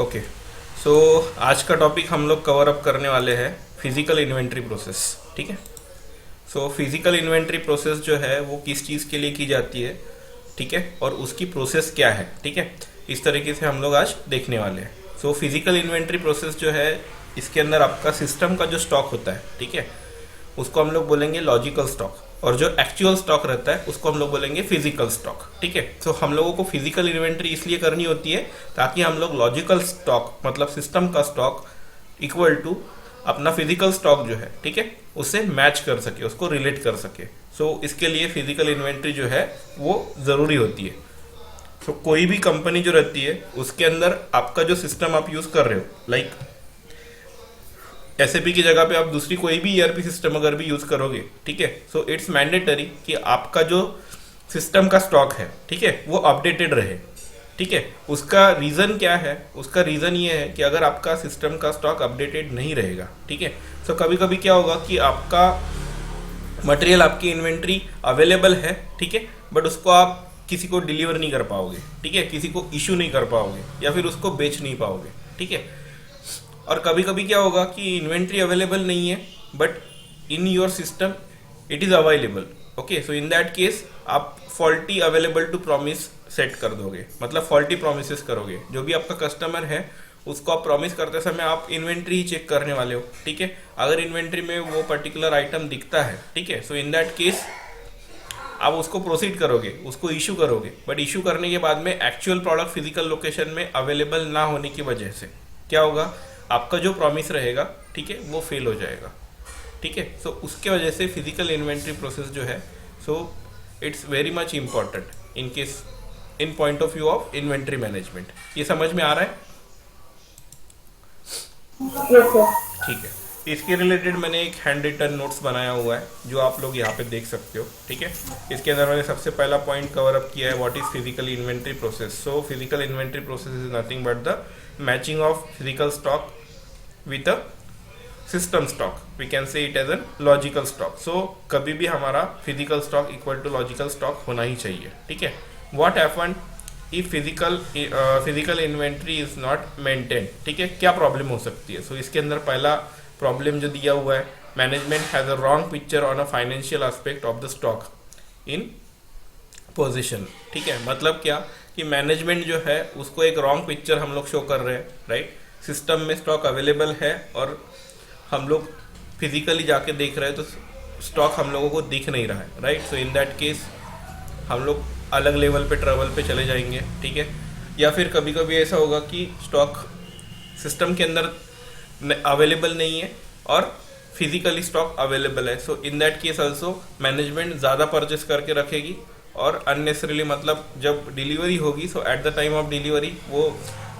Okay, सो आज का topic हम लोग कवर अप करने वाले हैं फिजिकल इन्वेंट्री प्रोसेस। ठीक है, सो फिजिकल इन्वेंट्री प्रोसेस जो है वो किस चीज़ के लिए की जाती है, ठीक है, और उसकी प्रोसेस क्या है। ठीक है, इस तरीके से हम लोग आज देखने वाले हैं। सो फिजिकल इन्वेंट्री प्रोसेस जो है, इसके अंदर आपका सिस्टम का जो स्टॉक होता है, ठीक है, उसको हम लोग बोलेंगे लॉजिकल स्टॉक, और जो एक्चुअल स्टॉक रहता है उसको हम लोग बोलेंगे फिजिकल स्टॉक। ठीक है, तो हम लोगों को फिजिकल इन्वेंट्री इसलिए करनी होती है ताकि हम लोग लॉजिकल स्टॉक मतलब सिस्टम का स्टॉक इक्वल टू अपना फिजिकल स्टॉक जो है, ठीक है, उससे मैच कर सके, उसको रिलेट कर सके। सो इसके लिए फिजिकल इन्वेंट्री जो है वो ज़रूरी होती है। तो कोई भी कंपनी जो रहती है उसके अंदर आपका जो सिस्टम आप यूज़ कर रहे हो, लाइक एसएपी की जगह पे आप दूसरी कोई भी ईआरपी सिस्टम अगर भी यूज करोगे, ठीक है, सो इट्स मैंडेटरी कि आपका जो सिस्टम का स्टॉक है, ठीक है, वो अपडेटेड रहे। ठीक है, उसका रीज़न क्या है? उसका रीज़न ये है कि अगर आपका सिस्टम का स्टॉक अपडेटेड नहीं रहेगा, ठीक है, सो कभी कभी क्या होगा कि आपका मटेरियल, आपकी इन्वेंट्री अवेलेबल है, ठीक है, बट उसको आप किसी को डिलीवर नहीं कर पाओगे, ठीक है, किसी को इशू नहीं कर पाओगे या फिर उसको बेच नहीं पाओगे। ठीक है, और कभी कभी क्या होगा कि इन्वेंट्री अवेलेबल नहीं है but in your system it is available. Okay, so in that case आप faulty available to promise set कर दोगे, मतलब फॉल्टी प्रोमिस करोगे। जो भी आपका कस्टमर है उसको आप प्रॉमिस करते समय आप इन्वेंट्री ही चेक करने वाले हो। ठीक है, अगर इन्वेंट्री में वो पर्टिकुलर आइटम दिखता है, ठीक है, सो इन दैट केस आप उसको प्रोसीड करोगे, उसको इशू करोगे, बट इशू करने के बाद में एक्चुअल प्रोडक्ट फिजिकल लोकेशन में अवेलेबल ना होने की वजह से क्या होगा, आपका जो प्रॉमिस रहेगा, ठीक है, वो फेल हो जाएगा। ठीक है, सो उसके वजह से फिजिकल इन्वेंट्री प्रोसेस जो है, so it's very much important in case in point of view of inventory management. ये समझ में आ रहा है? Yes sir. ठीक है, इसके रिलेटेड मैंने एक हैंड रिटन नोट्स बनाया हुआ है जो आप लोग यहाँ पे देख सकते हो। ठीक है, इसके अंदर मैंने सबसे पहला पॉइंट कवर अप किया है, what is physical inventory process. So physical inventory process is nothing but the matching of physical stock with a system stock, we can say it as a logical stock। so कभी भी हमारा physical stock equal to logical stock होना ही चाहिए। ठीक है, what happen if physical inventory is not maintained? ठीक है, क्या प्रॉब्लम हो सकती है? so इसके अंदर पहला प्रॉब्लम जो दिया हुआ है, management has a wrong picture on a financial aspect of the stock in position. ठीक है, मतलब क्या कि मैनेजमेंट जो है उसको एक रॉन्ग पिक्चर हम लोग शो कर रहे हैं, राइट। सिस्टम में स्टॉक अवेलेबल है और हम लोग फिजिकली जाके देख रहे हैं तो स्टॉक हम लोगों को दिख नहीं रहा है, right. So in that case हम लोग अलग लेवल पे ट्रैवल पे चले जाएंगे। ठीक है, या फिर कभी कभी ऐसा होगा कि स्टॉक सिस्टम के अंदर अवेलेबल नहीं है और फिजिकली स्टॉक अवेलेबल है। So in that case also management ज़्यादा परचेस करके रखेगी और अननेसेसरीली, मतलब जब डिलीवरी होगी, so at the time of delivery वो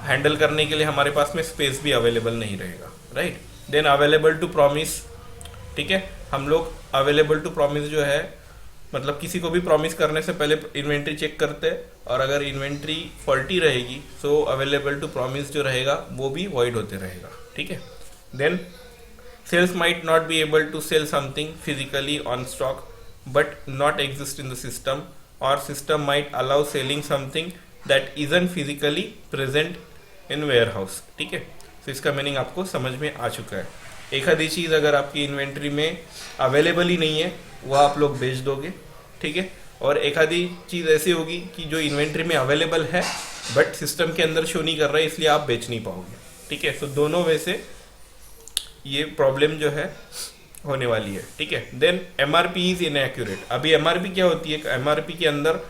हैंडल करने के लिए हमारे पास में स्पेस भी अवेलेबल नहीं रहेगा, right. Then available to promise, ठीक है, हम लोग अवेलेबल टू प्रॉमिस जो है, मतलब किसी को भी प्रॉमिस करने से पहले इन्वेंट्री चेक करते हैं और अगर इन्वेंट्री फॉल्टी रहेगी सो अवेलेबल टू प्रॉमिस जो रहेगा वो भी वॉइड होते रहेगा। ठीक है, then sales might not be able to sell something physically on stock but not exist in the system, और system might allow selling something that isn't physically present in warehouse. ठीक है, तो इसका meaning आपको समझ में आ चुका है। एक आधी चीज़ अगर आपकी इन्वेंट्री में अवेलेबल ही नहीं है वो आप लोग बेच दोगे, ठीक है, और एक आधी चीज़ ऐसी होगी कि जो इन्वेंट्री में अवेलेबल है बट सिस्टम के अंदर शो नहीं कर रहा है इसलिए आप बेच नहीं पाओगे। ठीक है, सो दोनों में से ये प्रॉब्लम जो है होने वाली है। ठीक है, देन एमआरपी इज इनएक्यूरेट। अभी एमआरपी क्या होती है? एमआरपी के अंदर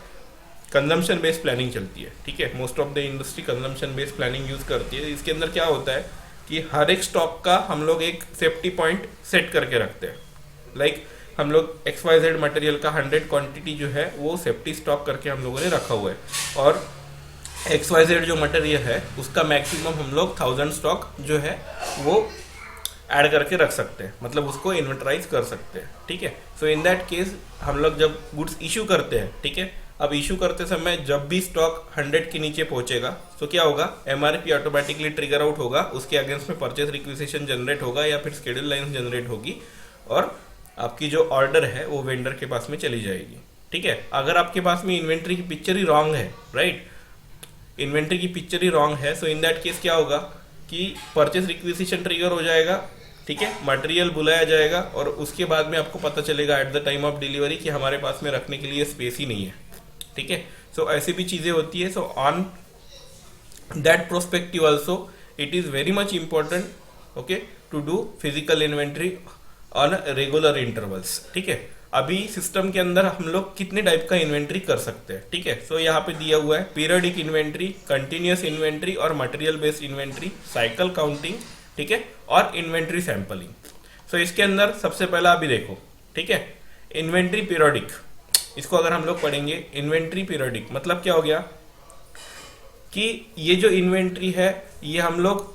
कंजम्पशन बेस्ड प्लानिंग चलती है। ठीक है, most of the industry consumption based planning use करती है। इसके अंदर क्या होता है कि हर एक स्टॉक का हम लोग एक सेफ्टी पॉइंट सेट करके रखते हैं। लाइक हम लोग XYZ मटेरियल का 100 क्वांटिटी जो है वो सेफ्टी स्टॉक करके हम लोगों ने रखा हुआ है, और XYZ जो मटेरियल है उसका मैक्सिमम हम लोग 1000 स्टॉक जो है वो ऐड करके रख सकते हैं, मतलब उसको इन्वेंटराइज कर सकते हैं। ठीक है, सो इन दैट केस हम लोग जब गुड्स इशू करते हैं, ठीक है, अब इशू करते समय जब भी स्टॉक 100 के नीचे पहुंचेगा तो क्या होगा, एमआरपी ऑटोमेटिकली ट्रिगर आउट होगा, उसके अगेंस्ट में परचेज रिक्विजिशन जनरेट होगा या फिर शेड्यूल लाइन जनरेट होगी और आपकी जो ऑर्डर है वो वेंडर के पास में चली जाएगी। ठीक है, अगर आपके पास में इन्वेंट्री की पिक्चर ही रॉन्ग है, राइट, इन्वेंट्री की पिक्चर ही रॉन्ग है, सो इन दैट केस क्या होगा कि परचेस रिक्विजिशन ट्रिगर हो जाएगा, ठीक है, मटेरियल बुलाया जाएगा और उसके बाद में आपको पता चलेगा eight the time of delivery कि हमारे पास में रखने के लिए स्पेस ही नहीं है, ठीक है। सो ऐसी भी चीज़ें होती है। So on that prospective also it is very much important, okay, to do physical inventory on regular intervals, ठीक है। अभी सिस्टम के अंदर हम लोग कितने टाइप का इन्वेंट्री कर सकते हैं, ठीक है। सो यहाँ पे दिया हुआ है पीरियडिक इन्वेंट्री, कंटिन्यूस इन्वेंट्री और material based inventory, cycle counting, ठीक है, और इन्वेंट्री सैंपलिंग। सो इसके अंदर सबसे पहला अभी देखो, ठीक है, इन्वेंट्री पीरियडिक। इसको अगर हम लोग पढ़ेंगे इन्वेंट्री पीरियडिक मतलब क्या हो गया कि ये जो इन्वेंट्री है ये हम लोग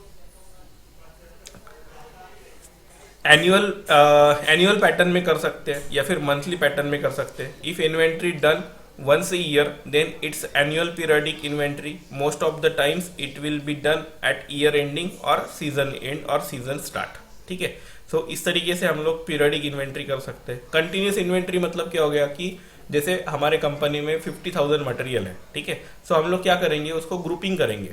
एनुअल पैटर्न में कर सकते हैं या फिर मंथली पैटर्न में कर सकते हैं। If inventory done once a year then it's annual periodic inventory. Most of the times it will be done at year ending or season end or season start, ठीक है। सो इस तरीके से हम लोग पीरियडिक इन्वेंट्री कर सकते हैं। कंटिन्यूस इन्वेंट्री मतलब क्या हो गया कि जैसे हमारे कंपनी में 50,000 मटेरियल है, ठीक है। सो हम लोग क्या करेंगे, उसको ग्रुपिंग करेंगे,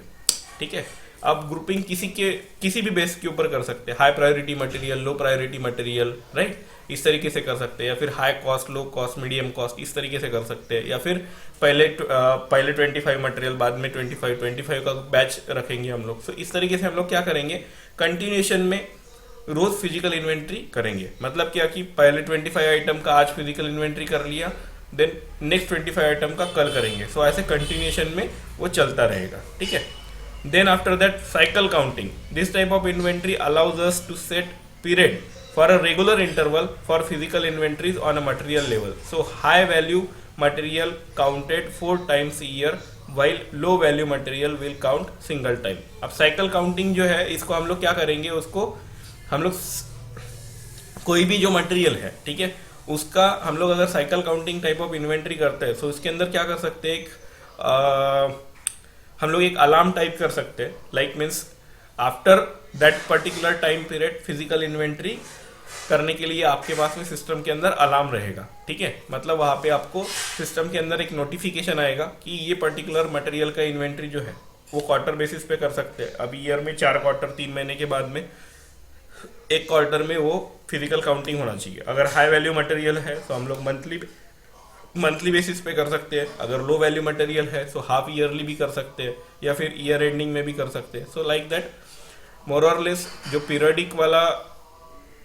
ठीक है। अब ग्रुपिंग किसी भी बेस के ऊपर कर सकते हैं, high priority material, low priority material, right, इस तरीके से कर सकते हैं, या फिर high cost, low cost, medium cost, इस तरीके से कर सकते हैं, या फिर पहले 25 मटेरियल बाद में 25 का बैच रखेंगे हम लोग। सो इस तरीके से हम लोग क्या करेंगे, कंटिन्यूएशन में रोज फिजिकल इन्वेंट्री करेंगे। मतलब क्या कि पहले 25 आइटम का आज फिजिकल इन्वेंट्री कर लिया, देन नेक्स्ट 25 आइटम का कल करेंगे। सो ऐसे कंटिन्यूएशन में वो चलता रहेगा, ठीक है। Then after that cycle counting. This type of inventory allows us to set period for a regular interval for physical inventories on a material level. So high value material counted 4 times a year while low value material will count single time. अब cycle counting जो है इसको हम लोग क्या करेंगे, उसको हम लोग कोई भी जो मटेरियल है, ठीक है, उसका हम लोग अगर cycle counting type of inventory करते हैं तो उसके अंदर क्या कर सकते हैं, हम लोग एक अलार्म टाइप कर सकते हैं, like means after that particular time period physical inventory करने के लिए आपके पास में सिस्टम के अंदर अलार्म रहेगा, ठीक है। मतलब वहाँ पे आपको सिस्टम के अंदर एक नोटिफिकेशन आएगा कि ये पर्टिकुलर मटेरियल का इन्वेंट्री जो है वो क्वार्टर बेसिस पे कर सकते हैं। अभी ईयर में 4 क्वार्टर, 3 महीने के बाद में एक क्वार्टर में वो फिजिकल काउंटिंग होना चाहिए। अगर हाई वैल्यू मटेरियल है तो हम लोग मंथली बेसिस पे कर सकते हैं। अगर लो वैल्यू मटेरियल है तो हाफ ईयरली भी कर सकते हैं या फिर ईयर एंडिंग में भी कर सकते हैं। सो लाइक दैट मोर और लेस जो पीरियडिक वाला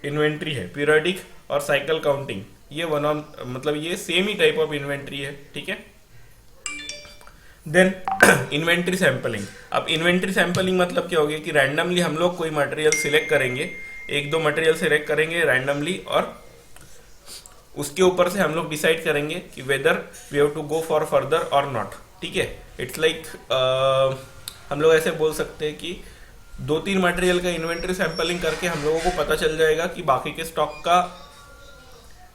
इन्वेंट्री है, पीरियडिक और साइकिल काउंटिंग, ये मतलब ये सेम ही टाइप ऑफ इन्वेंट्री है, ठीक है। Then inventory sampling. अब इन्वेंट्री सैंपलिंग मतलब क्या हो गया कि रैंडमली हम लोग कोई मटेरियल सिलेक्ट करेंगे, 1-2 मटेरियल सिलेक्ट करेंगे रैंडमली और उसके ऊपर से हम लोग डिसाइड करेंगे कि whether we have to go for further और नॉट, ठीक है। इट्स लाइक हम लोग ऐसे बोल सकते हैं कि 2-3 मटेरियल का इन्वेंट्री सैंपलिंग करके हम लोगों को पता चल जाएगा कि बाकी के स्टॉक का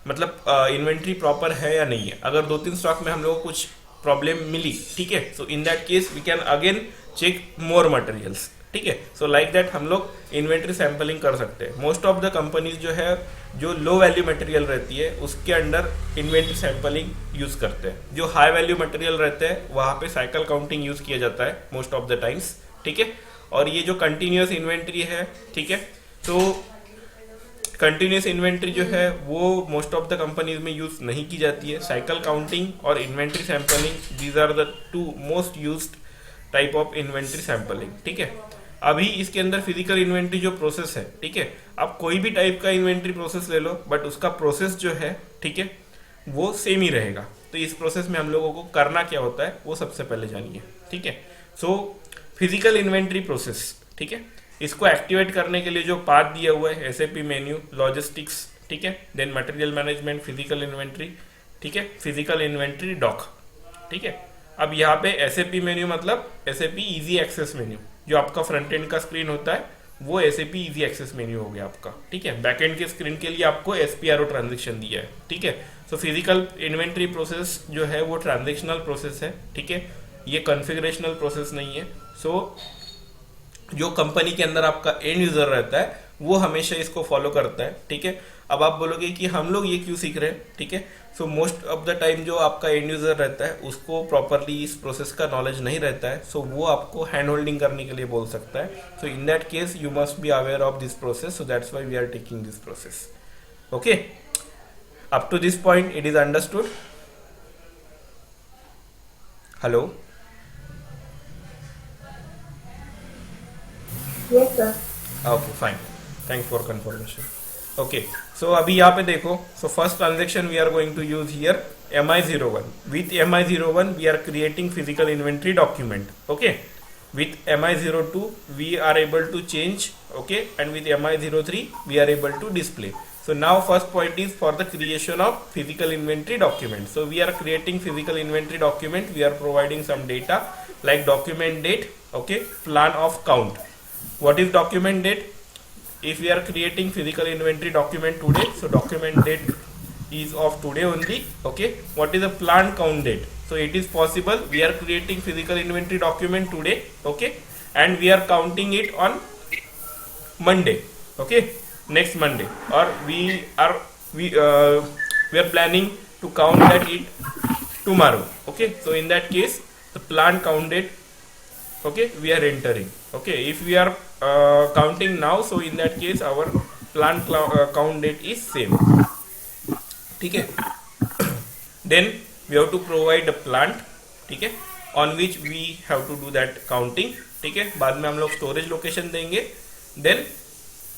मतलब इन्वेंट्री प्रॉपर है या नहीं है। अगर 2-3 स्टॉक में हम लोगों को कुछ प्रॉब्लम मिली, ठीक है, so in that case we can again check more materials, ठीक है। सो लाइक दैट हम लोग इन्वेंट्री सैंपलिंग कर सकते हैं। मोस्ट ऑफ द कंपनीज जो है जो लो वैल्यू मटेरियल रहती है उसके अंडर इन्वेंट्री सैंपलिंग यूज करते हैं। जो हाई वैल्यू मटेरियल रहते हैं वहाँ पे साइकिल काउंटिंग यूज किया जाता है मोस्ट ऑफ द टाइम्स, ठीक है। और ये जो कंटिन्यूस इन्वेंट्री है, ठीक है, तो कंटिन्यूस इन्वेंट्री जो है वो मोस्ट ऑफ द कंपनीज में यूज नहीं की जाती है। साइकिल काउंटिंग और inventory sampling, these are the 2 most used type of inventory sampling, ठीक है। अभी इसके अंदर फिजिकल इन्वेंट्री जो प्रोसेस है, ठीक है, आप कोई भी टाइप का इन्वेंट्री प्रोसेस ले लो बट उसका प्रोसेस जो है, ठीक है, वो सेम ही रहेगा। तो इस प्रोसेस में हम लोगों को करना क्या होता है वो सबसे पहले जानिए, ठीक है। सो फिजिकल इन्वेंट्री प्रोसेस, ठीक है, इसको एक्टिवेट करने के लिए जो पाथ दिया हुआ है, SAP मेन्यू, लॉजिस्टिक्स, ठीक है, then material management, physical inventory, ठीक है, फिजिकल इन्वेंट्री डॉक, ठीक है। अब यहाँ पे SAP मेन्यू मतलब SAP इजी एक्सेस मेन्यू, जो आपका फ्रंट एंड का स्क्रीन होता है वो SAP इजी एक्सेस मेन्यू हो गया आपका, ठीक है। बैक एंड के स्क्रीन के लिए आपको SPRO ट्रांजेक्शन दिया है, ठीक है। सो फिजिकल इन्वेंट्री प्रोसेस जो है वो ट्रांजेक्शनल प्रोसेस है, ठीक है, ये कॉन्फ़िगरेशनल प्रोसेस नहीं है। सो जो कंपनी के अंदर आपका एंड यूजर रहता है वो हमेशा इसको फॉलो करता है, ठीक है। अब आप बोलोगे कि हम लोग ये क्यों सीख रहे हैं, ठीक है। So most of the time जो आपका एंड यूजर रहता है उसको प्रॉपरली इस प्रोसेस का नॉलेज नहीं रहता है, सो वो आपको हैंड होल्डिंग करने के लिए बोल सकता है। So in that case you must be aware of this process, so that's why we are taking this process. Okay, up to this point it is understood? Hello? Yes, sir. Okay fine, thanks for confirmation. Okay, so अभी यहाँ पे देखो, so first transaction we are going to use here MI01. With MI01 we are creating physical inventory document. Okay, with MI02 we are able to change, okay, and with MI03 we are able to display. So now first point is for the creation of physical inventory document. So we are creating physical inventory document, we are providing some data like document date, okay, plan of count. What is document date? If we are creating physical inventory document today, so document date is of today only, okay. What is the plan count date? So it is possible we are creating physical inventory document today, okay, and we are counting it on Monday, okay, next Monday, or we are planning to count that it tomorrow, okay. So in that case the plan count date, okay, we are entering, okay. If we are counting now, so in that case our plan count date is same, ठीक है। Then we have to provide a plant, ठीक है, on which we have to do that counting, ठीक है। बाद में हम लोग स्टोरेज लोकेशन देंगे। Then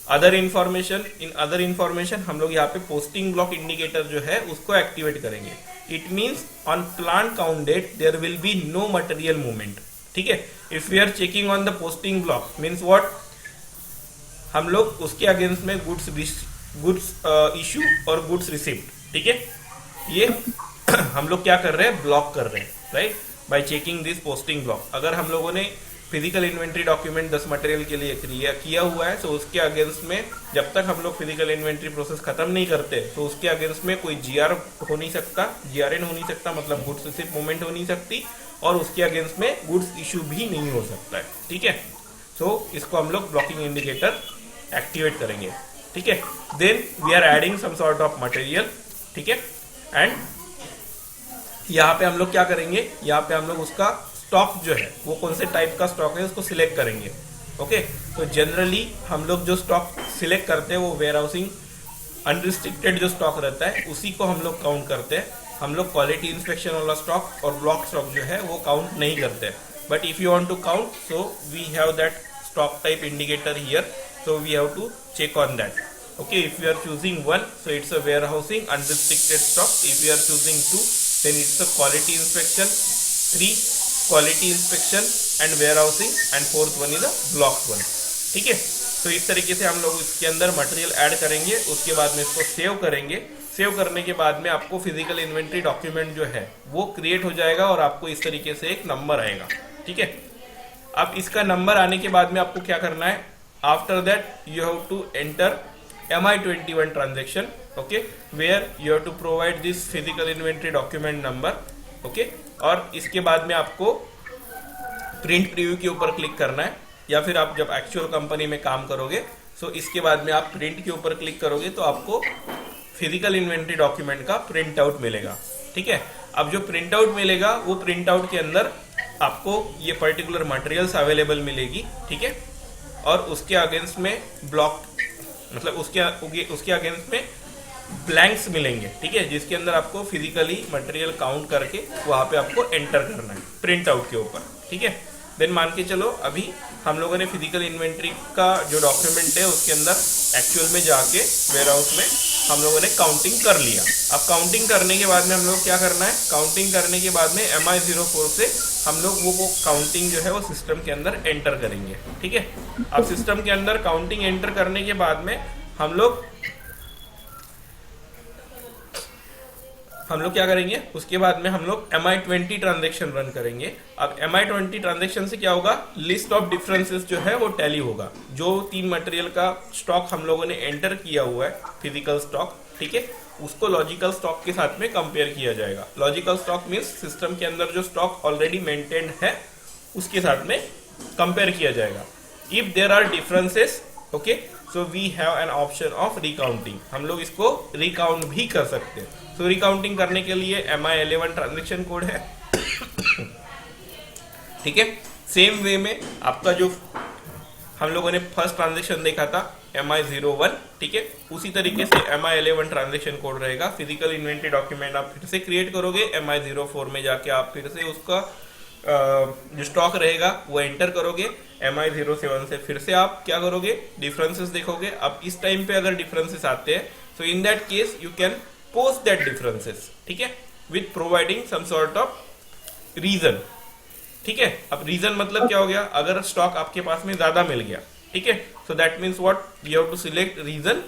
other information, in other information हम लोग यहाँ पे पोस्टिंग ब्लॉक इंडिकेटर जो है उसको एक्टिवेट करेंगे। It means on plant count date there will be no material movement, ठीक है। If we are checking on the posting block means what, हम लोग उसके अगेंस्ट में गुड्स इशू और गुड्स रिसिप्ट, ठीक है, ये हम लोग क्या कर रहे हैं, ब्लॉक कर रहे हैं, right, bye checking this posting block. अगर हम लोगों ने फिजिकल इन्वेंट्री डॉक्यूमेंट 10 मटेरियल के लिए किया हुआ है, तो उसके अगेंस्ट में जब तक हम लोग फिजिकल इन्वेंट्री प्रोसेस खत्म नहीं करते, तो उसके अगेंस्ट में कोई GR हो नहीं सकता, GRN हो नहीं सकता, मतलब गुड्स रिसिप्ट मूवमेंट हो नहीं सकती, और उसके अगेंस्ट में गुड्स इशू भी नहीं हो सकता है, ठीक है। सो इसको हम लोग ब्लॉकिंग इंडिकेटर एक्टिवेट करेंगे, ठीक है। Then we are adding some sort of material, ठीक है, एंड यहाँ पे हम लोग क्या करेंगे, यहाँ पे हम लोग उसका स्टॉक जो है वो कौन से टाइप का स्टॉक है उसको सिलेक्ट करेंगे, ओके। तो जनरली हम लोग जो स्टॉक सिलेक्ट करते हैं वो वेयर हाउसिंग अनरिस्ट्रिक्टेड जो स्टॉक रहता है उसी को हम लोग काउंट करते हैं। हम लोग क्वालिटी इंस्पेक्शन वाला स्टॉक और ब्लॉक स्टॉक जो है वो काउंट नहीं करते। But if you want to count, so we have that stock type indicator here, so we have to check on that, okay. If we are choosing 1, so it's a warehousing unrestricted stock. If we are choosing 2, then it's a quality inspection, 3 quality inspection and warehousing, and 4th one is a blocked one, ठीक है। तो इस तरीके से हम लोग इसके अंदर मटेरियल ऐड करेंगे, उसके बाद में इसको सेव करेंगे। सेव करने के बाद में आपको फिजिकल इन्वेंट्री डॉक्यूमेंट जो है वो क्रिएट हो जाएगा और आपको इस तरीके से एक नंबर आएगा, ठीक है। अब इसका नंबर आने के बाद में आपको क्या करना है, after that you have to enter MI21 transaction, okay, where you have to provide this physical inventory document number, okay। और इसके बाद में आपको प्रिंट प्रीव्यू के ऊपर क्लिक करना है, या फिर आप जब एक्चुअल कंपनी में काम करोगे, सो इसके बाद में आप प्रिंट के ऊपर क्लिक करोगे तो आपको फिजिकल इन्वेंट्री डॉक्यूमेंट का प्रिंट आउट मिलेगा, ठीक है। अब जो प्रिंट आउट मिलेगा वो प्रिंट आउट के अंदर आपको ये पर्टिकुलर मटेरियल्स अवेलेबल मिलेगी, ठीक है, और उसके अगेंस्ट में ब्लॉक, मतलब उसके अगेंस्ट में ब्लैंक्स मिलेंगे, ठीक है, जिसके अंदर आपको फिजिकली मटेरियल काउंट करके वहां पे आपको एंटर करना है प्रिंट आउट के ऊपर, ठीक है। देन मान के चलो अभी हम लोगों ने फिजिकल इन्वेंट्री का जो डॉक्यूमेंट है उसके अंदर एक्चुअल में जाके वेयर हाउस में हम लोगों ने काउंटिंग कर लिया। अब काउंटिंग करने के बाद में हम लोग क्या करना है, काउंटिंग करने के बाद में MI04 से हम लोग वो काउंटिंग जो है वो सिस्टम के अंदर एंटर करेंगे, ठीक है। अब सिस्टम के अंदर काउंटिंग एंटर करने के बाद में हम लोग क्या करेंगे, उसके बाद में हम लोग MI20 ट्रांजेक्शन रन करेंगे। अब MI20 ट्रांजेक्शन से क्या होगा, लिस्ट ऑफ डिफरेंसेस जो है वो टैली होगा। जो 3 मटेरियल का स्टॉक हम लोगों ने एंटर किया हुआ है फिजिकल स्टॉक, ठीक है, उसको लॉजिकल स्टॉक के साथ में कंपेयर किया जाएगा। लॉजिकल स्टॉक मीन्स सिस्टम के अंदर जो स्टॉक ऑलरेडी मेंटेन्ड है उसके साथ में कंपेयर किया जाएगा। If there are differences, okay, so so we have an option of recounting, हम लोग इसको रिकाउंट भी कर सकते हैं। सो रिकाउंटिंग करने के लिए MI11 ट्रांजेक्शन कोड है, ठीक है। सेम वे में आपका जो हम लोगों ने फर्स्ट ट्रांजेक्शन देखा था MI01, ठीक है, उसी तरीके से MI11 ट्रांजेक्शन कोड रहेगा। फिजिकल इन्वेंट्री डॉक्यूमेंट आप फिर से क्रिएट करोगे, MI04 में जाके आप फिर से उसका जो स्टॉक रहेगा वो एंटर करोगे। MI07 से फिर से आप क्या करोगे, डिफरेंसेस देखोगे। अब इस टाइम पे अगर डिफरेंसेस आते हैं so in that case you can post that differences, ठीक है, with providing some sort of reason, ठीक है। अब रीजन मतलब क्या हो गया, अगर स्टॉक आपके पास में ज्यादा मिल गया, ठीक है, so that means what, you have to select reason.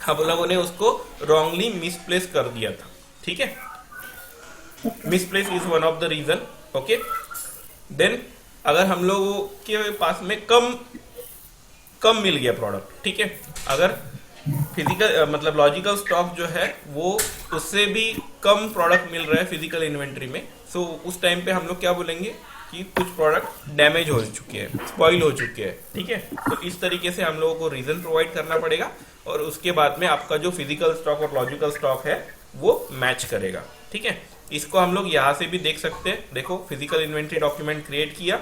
हम लोगों ने उसको रॉन्गली मिसप्लेस कर दिया था, ठीक है, misplace is one of the reason, okay. Then अगर हम लोगों के पास में कम मिल गया प्रोडक्ट, ठीक है, अगर फिजिकल मतलब लॉजिकल स्टॉक जो है वो उससे भी कम प्रोडक्ट मिल रहा है फिजिकल इन्वेंट्री में, सो उस टाइम पे हम लोग क्या बोलेंगे कि कुछ प्रोडक्ट डैमेज हो चुके हैं, स्पॉइल हो चुके हैं, ठीक है। तो इस तरीके से हम लोगों को रीजन प्रोवाइड करना पड़ेगा और उसके बाद में आपका जो फिजिकल स्टॉक और लॉजिकल स्टॉक है वो मैच करेगा, ठीक है। इसको हम लोग यहाँ से भी देख सकते हैं। देखो फिजिकल इन्वेंट्री डॉक्यूमेंट क्रिएट किया,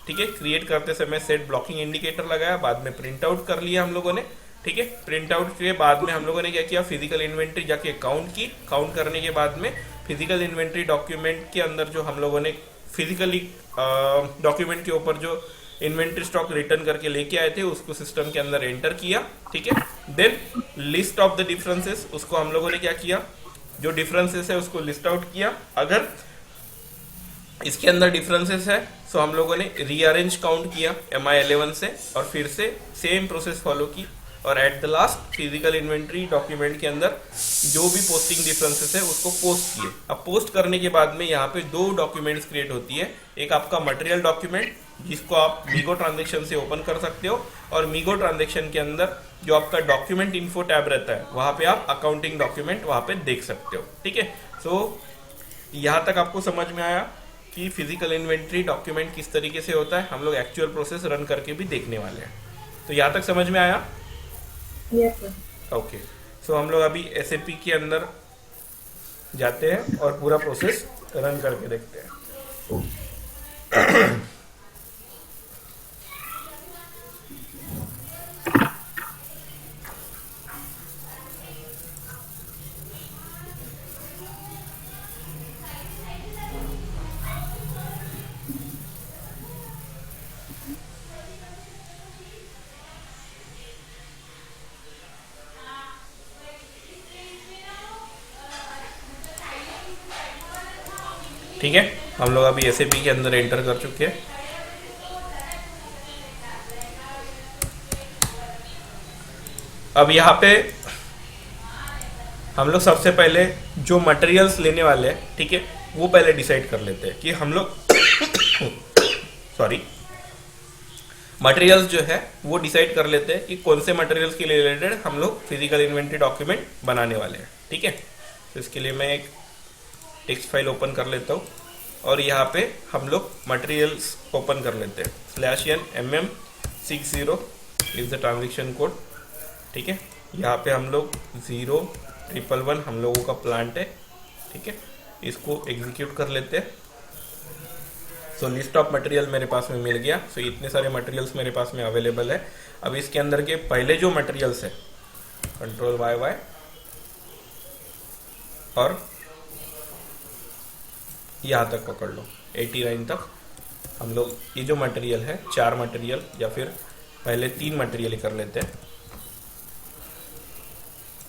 ठीक है, क्रिएट करते समय सेट ब्लॉकिंग इंडिकेटर लगाया, बाद में प्रिंट आउट कर लिया हम लोगों ने, ठीक है। प्रिंट आउट के बाद में हम लोगों ने क्या किया, फिजिकल इन्वेंट्री जाके काउंट की, काउंट करने के बाद में फिजिकल इन्वेंट्री डॉक्यूमेंट के अंदर जो हम लोगों ने फिजिकली डॉक्यूमेंट के ऊपर जो इन्वेंट्री स्टॉक रिटर्न करके लेके आए थे उसको सिस्टम के अंदर एंटर किया, ठीक है। Then list of the differences, उसको हम लोगों ने क्या किया, जो डिफरेंसेस है उसको लिस्ट आउट किया। अगर इसके अंदर डिफरेंसेस है सो हम लोगों ने रीअरेंज काउंट किया MI11 से और फिर से सेम प्रोसेस फॉलो की और at the last physical inventory document के अंदर जो भी पोस्टिंग डिफरेंसेस है उसको पोस्ट किए। अब पोस्ट करने के बाद में यहाँ पे दो डॉक्यूमेंट्स क्रिएट होती है, एक आपका मटेरियल डॉक्यूमेंट जिसको आप मीगो ट्रांजेक्शन से ओपन कर सकते हो और मीगो ट्रांजेक्शन के अंदर जो आपका डॉक्यूमेंट इन्फो टैब रहता है वहां पे आप अकाउंटिंग डॉक्यूमेंट वहां पे देख सकते हो, ठीक है। सो यहाँ तक आपको समझ में आया कि फिजिकल इन्वेंट्री डॉक्यूमेंट किस तरीके से होता है, हम लोग एक्चुअल प्रोसेस रन करके भी देखने वाले हैं। तो यहाँ तक समझ में आया? Yes sir. ओके, सो हम लोग अभी SAP के अंदर जाते हैं और पूरा प्रोसेस रन करके देखते हैं। ठीक है, हम लोग अभी SAP के अंदर एंटर कर चुके हैं। अब यहाँ पे हम लोग सबसे पहले जो मटेरियल्स लेने वाले हैं, ठीक है, वो पहले डिसाइड कर लेते हैं कि हम लोग सॉरी मटेरियल्स जो है वो डिसाइड कर लेते हैं कि कौन से मटेरियल्स के रिलेटेड हम लोग फिजिकल इन्वेंट्री डॉक्यूमेंट बनाने वाले हैं, ठीक है। तो इसके लिए मैं एक टेक्स्ट फाइल ओपन कर लेता हूँ और यहाँ पे हम लोग मटेरियल्स ओपन कर लेते हैं। /NMM60 is the transaction code, ठीक है। यहाँ पे हम लोग 01111 हम लोगों का प्लांट है, ठीक है, इसको एग्जीक्यूट कर लेते हैं। सो लिस्ट ऑफ मटेरियल मेरे पास में मिल गया। सो इतने सारे मटेरियल्स मेरे पास में अवेलेबल है। अब इसके अंदर के पहले जो मटेरियल्स है Ctrl+Y और यहाँ तक पकड़ लो 89 तक हम लोग ये जो मटेरियल है 4 मटेरियल या फिर पहले 3 मटेरियल कर लेते हैं।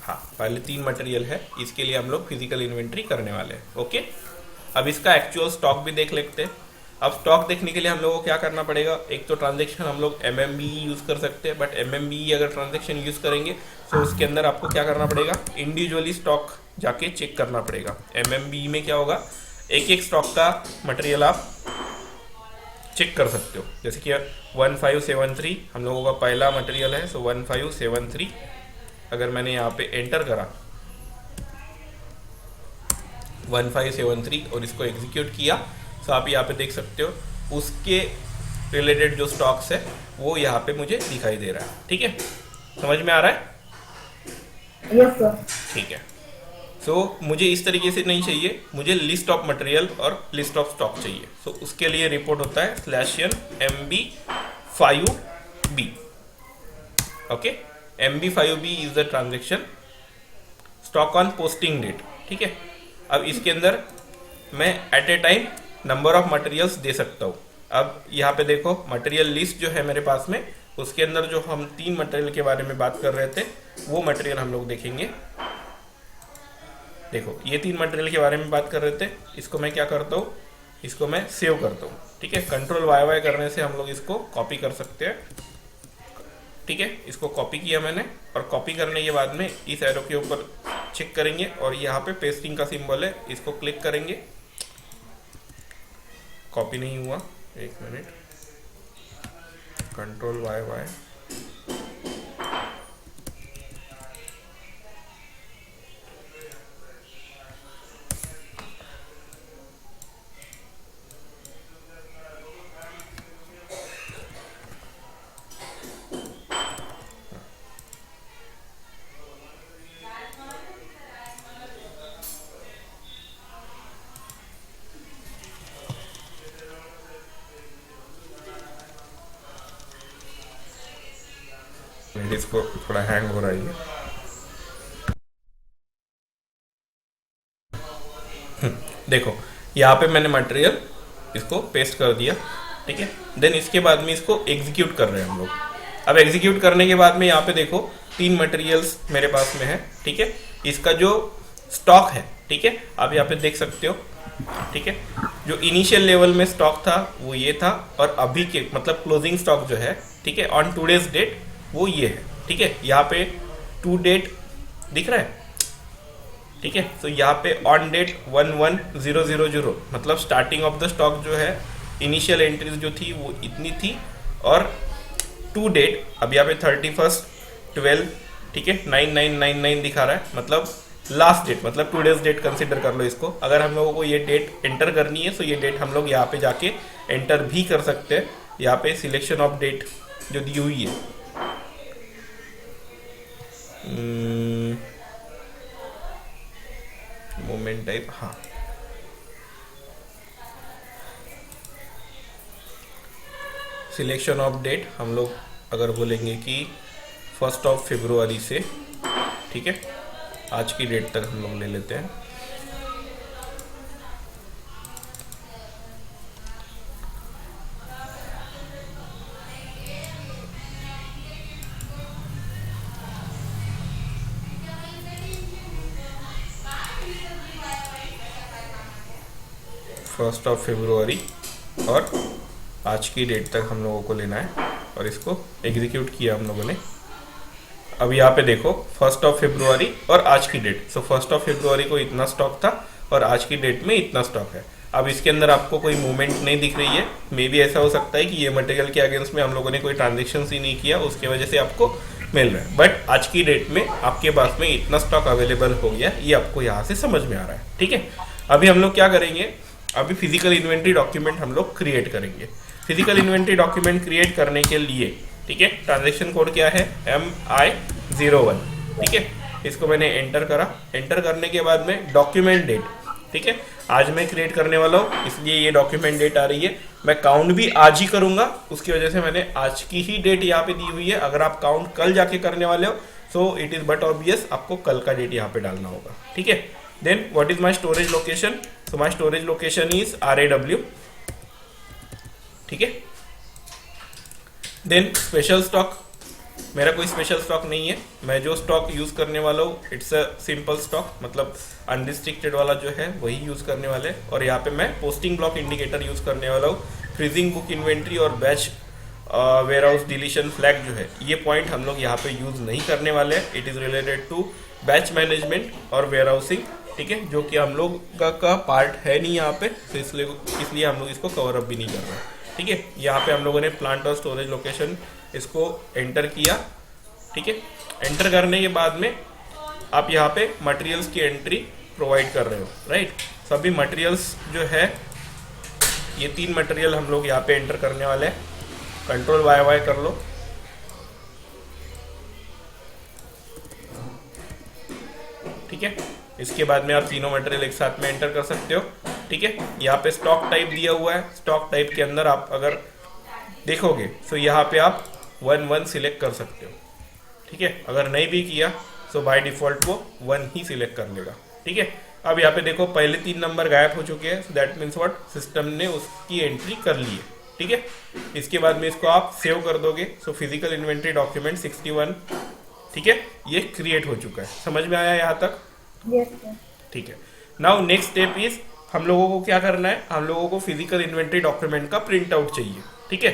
हाँ, पहले 3 मटेरियल है, इसके लिए हम लोग फिजिकल इन्वेंट्री करने वाले हैं। ओके, अब इसका एक्चुअल स्टॉक भी देख लेते हैं। अब स्टॉक देखने के लिए हम लोगों को क्या करना पड़ेगा, एक तो ट्रांजेक्शन हम लोग MMBE यूज़ कर सकते हैं, बट MMBE अगर ट्रांजेक्शन यूज़ करेंगे तो उसके अंदर आपको क्या करना पड़ेगा, इंडिविजुअली स्टॉक जाके चेक करना पड़ेगा। MMBE में क्या होगा, एक एक स्टॉक का मटेरियल आप चेक कर सकते हो। जैसे कि 1573 हम लोगों का पहला मटेरियल है, सो 1573 अगर मैंने यहाँ पे एंटर करा 1573 और इसको एग्जीक्यूट किया, तो आप यहाँ पे देख सकते हो उसके रिलेटेड जो स्टॉक्स है वो यहाँ पे मुझे दिखाई दे रहा है, ठीक है। समझ में आ रहा है? Yes sir. ठीक है। सो मुझे इस तरीके से नहीं चाहिए, मुझे लिस्ट ऑफ मटेरियल और लिस्ट ऑफ स्टॉक चाहिए। सो उसके लिए रिपोर्ट होता है /MB5B। Okay, MB5B is the transaction stock on posting date. ठीक है, अब इसके अंदर मैं at a time number of materials दे सकता हूँ। अब यहाँ पे देखो मटेरियल लिस्ट जो है मेरे पास में, उसके अंदर जो हम 3 मटेरियल के बारे में बात कर रहे थे वो मटेरियल हम लोग देखेंगे। देखो ये 3 मटेरियल के बारे में बात कर रहे थे, इसको मैं क्या करता हूँ, इसको मैं सेव करता हूँ। ठीक है, कंट्रोल वाई करने से हम लोग इसको कॉपी कर सकते हैं। ठीक है, इसको कॉपी किया मैंने, और कॉपी करने के बाद में इस एरो के ऊपर चेक करेंगे और यहाँ पे पेस्टिंग का सिंबल है, इसको क्लिक करेंगे। कॉपी नहीं हुआ, एक मिनट, कंट्रोल वाई। इसको थोड़ा हैंग हो रहा है। देखो यहाँ पे मैंने मटेरियल इसको पेस्ट कर दिया। ठीक है, देन इसके बाद में इसको एग्जीक्यूट कर रहे हैं हम लोग। अब एग्जीक्यूट करने के बाद में यहाँ पे देखो 3 मटेरियल्स मेरे पास में है। ठीक है, इसका जो स्टॉक है, ठीक है, आप यहाँ पे देख सकते हो। ठीक है, जो इनिशियल लेवल में स्टॉक था वो ये था, और अभी के मतलब क्लोजिंग स्टॉक जो है, ठीक है, ऑन टूडेज डेट वो ये है। ठीक है, यहाँ पे टू डेट दिख रहा है। ठीक है, तो यहाँ पे ऑन डेट 11000 मतलब स्टार्टिंग ऑफ द स्टॉक जो है, इनिशियल एंट्रीज जो थी वो इतनी थी, और टू डेट अब यहाँ पे 31/12, ठीक है, 9999 दिखा रहा है, मतलब लास्ट डेट, मतलब टू डेज डेट कंसिडर कर लो इसको। अगर हम लोगों को ये डेट एंटर करनी है तो ये डेट हम लोग यहाँ पे जाके एंटर भी कर सकते हैं। यहाँ पे सिलेक्शन ऑफ डेट जो दी हुई है, मोमेंट टाइप, हाँ, सिलेक्शन ऑफ डेट हम लोग अगर बोलेंगे कि 1 फरवरी से, ठीक है, आज की डेट तक हम लोग ले लेते हैं। फर्स्ट ऑफ फरवरी और आज की डेट तक हम लोगों को लेना है, और इसको एग्जीक्यूट किया हम लोगों ने। अब यहाँ पे देखो 1 फरवरी और आज की डेट। सो 1 फरवरी को इतना स्टॉक था और आज की डेट में इतना स्टॉक है। अब इसके अंदर आपको कोई मूवमेंट नहीं दिख रही है। मे बी ऐसा हो सकता है कि ये मटेरियल के अगेंस्ट में हम लोगों ने कोई ट्रांजेक्शन ही नहीं किया, उसकी वजह से आपको मिल रहा है। बट आज की डेट में आपके पास में इतना स्टॉक अवेलेबल हो गया, ये आपको यहाँ से समझ में आ रहा है। ठीक है, अभी हम लोग क्या करेंगे, अभी फिजिकल इन्वेंट्री डॉक्यूमेंट हम लोग क्रिएट करेंगे। फिजिकल इन्वेंट्री डॉक्यूमेंट क्रिएट करने के लिए, ठीक है, ट्रांजैक्शन कोड क्या है, MI01। ठीक है, इसको मैंने एंटर करा। एंटर करने के बाद में डॉक्यूमेंट डेट, ठीक है, आज मैं क्रिएट करने वाला हूँ इसलिए ये डॉक्यूमेंट डेट आ रही है। मैं काउंट भी आज ही करूंगा, उसकी वजह से मैंने आज की ही डेट यहाँ पे दी हुई है। अगर आप काउंट कल जाके करने वाले हो so it is but obvious, आपको कल का डेट यहाँ पे डालना होगा। ठीक है, then what is my storage location, so my storage location is RAW। ठीक है, देन स्पेशल स्टॉक, मेरा कोई स्पेशल स्टॉक नहीं है। मैं जो स्टॉक यूज़ करने वाला हूँ इट्स अ सिंपल स्टॉक, मतलब अनरिस्ट्रिक्टेड वाला जो है वही यूज़ करने वाले। और यहाँ पे मैं पोस्टिंग ब्लॉक इंडिकेटर यूज़ करने वाला हूँ। फ्रीजिंग बुक इन्वेंट्री और batch warehouse deletion flag जो है, ये पॉइंट हम लोग यहाँ पे यूज़ नहीं करने वाले हैं। It is related to batch management और वेयर हाउसिंग, ठीक है, जो कि हम लोग का पार्ट है नहीं यहाँ पे, तो इसलिए हम लोग इसको कवर अप भी नहीं कर रहे हैं। ठीक है, यहाँ पे हम लोगों ने प्लांट और स्टोरेज लोकेशन इसको एंटर किया। ठीक है, एंटर करने के बाद में आप यहाँ पे मटेरियल्स की एंट्री प्रोवाइड कर रहे हो, राइट। सभी मटेरियल्स जो है, ये 3 मटेरियल हम लोग यहाँ पे एंटर करने वाले हैं। कंट्रोल वाई कर लो। ठीक है। इसके बाद में आप तीनों मटेरियल एक साथ में एंटर कर सकते हो, ठीक है। यहाँ पे स्टॉक टाइप दिया हुआ है, स्टॉक टाइप के अंदर आप अगर देखोगे तो यहाँ पे आप 1 सिलेक्ट कर सकते हो, ठीक है। अगर नहीं भी किया तो बाय डिफॉल्ट वो 1 ही सिलेक्ट कर लेगा, ठीक है। अब यहाँ पे देखो पहले 3 नंबर गायब हो चुके हैं, सो दैट मीन्स व्हाट, सिस्टम ने उसकी एंट्री कर ली है, ठीक है। इसके बाद में इसको आप सेव कर दोगे, सो फिजिकल इन्वेंट्री डॉक्यूमेंट 61, ठीक है, ये क्रिएट हो चुका है। समझ में आया यहाँ तक? Yes, sir. ठीक है। नाउ नेक्स्ट स्टेप इज, हम लोगों को क्या करना है, हम लोगों को फिजिकल इन्वेंट्री डॉक्यूमेंट का प्रिंट आउट चाहिए, ठीक है।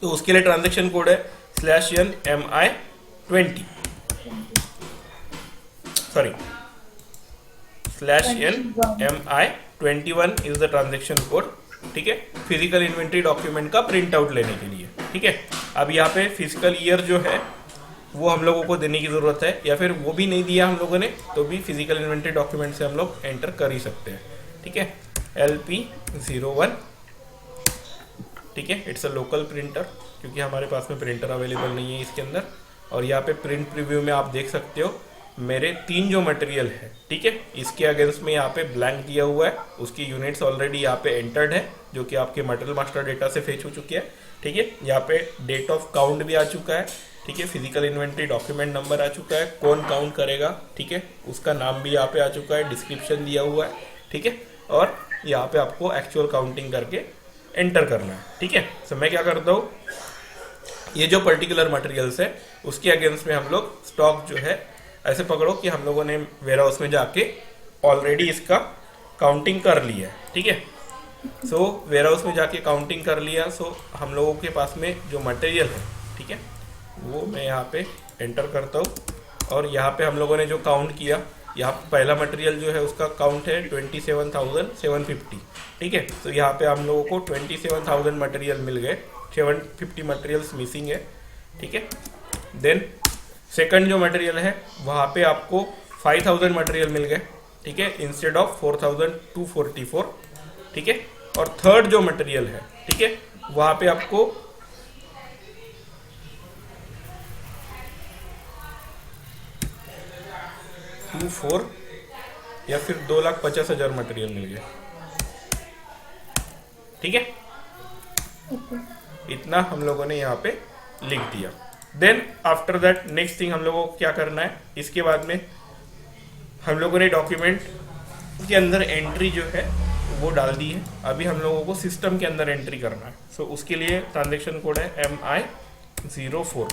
तो उसके लिए ट्रांजेक्शन कोड है /NMI20, sorry /NMI21 is the transaction code, ठीक है, फिजिकल इन्वेंट्री डॉक्यूमेंट का प्रिंट आउट लेने के लिए, ठीक है। अब यहाँ पे फिजिकल ईयर जो है वो हम लोगों को देने की ज़रूरत है, या फिर वो भी नहीं दिया हम लोगों ने तो भी फिजिकल इन्वेंट्री डॉक्यूमेंट से हम लोग एंटर कर ही सकते हैं, ठीक है। LP01, ठीक है, इट्स अ लोकल प्रिंटर, क्योंकि हमारे पास में प्रिंटर अवेलेबल नहीं है इसके अंदर। और यहाँ पे प्रिंट प्रीव्यू में आप देख सकते हो मेरे 3 जो मटेरियल है, ठीक है, इसके अगेंस्ट में यहाँ पे ब्लैंक दिया हुआ है, उसकी यूनिट्स ऑलरेडी यहाँ पे एंटर्ड है, जो कि आपके मटेरियल मास्टर डेटा से फेच हो चुकी है, ठीक है। यहाँ पे डेट ऑफ काउंट भी आ चुका है, ठीक है, फिजिकल इन्वेंट्री डॉक्यूमेंट नंबर आ चुका है, कौन काउंट करेगा, ठीक है, उसका नाम भी यहाँ पे आ चुका है, डिस्क्रिप्शन दिया हुआ है, ठीक है। और यहाँ पे आपको एक्चुअल काउंटिंग करके एंटर करना है, ठीक है। सो मैं क्या करता हूँ, ये जो पर्टिकुलर मटेरियल्स है उसके अगेंस्ट में हम लोग स्टॉक जो है ऐसे पकड़ो कि हम लोगों ने वेयर हाउस में जाके ऑलरेडी इसका काउंटिंग कर लिया है, ठीक है। सो वेयर हाउस में जाके काउंटिंग कर लिया, सो हम लोगों के पास में जो मटेरियल है, ठीक है, वो मैं यहाँ पे एंटर करता हूँ। और यहाँ पे हम लोगों ने जो काउंट किया, यहाँ पहला मटेरियल जो है उसका काउंट है 27,750, ठीक है। तो यहाँ पे हम लोगों को 27,000 मटेरियल मिल गए, 750 मटेरियल्स मिसिंग है, ठीक है। देन सेकंड जो मटेरियल है वहाँ पे आपको 5,000 मटेरियल मिल गए, ठीक है, इंस्टेड ऑफ 4,244, ठीक है। और थर्ड जो मटेरियल है, ठीक है, वहाँ पे आपको 24 या फिर 2,50,000 मटेरियल मिल गया, ठीक है। इतना हम लोगों ने यहाँ पे लिख दिया। Then after that next thing हम लोगों को क्या करना है, इसके बाद में हम लोगों ने डॉक्यूमेंट के अंदर एंट्री जो है वो डाल दी है, अभी हम लोगों को सिस्टम के अंदर एंट्री करना है। सो उसके लिए ट्रांजेक्शन कोड है MI04,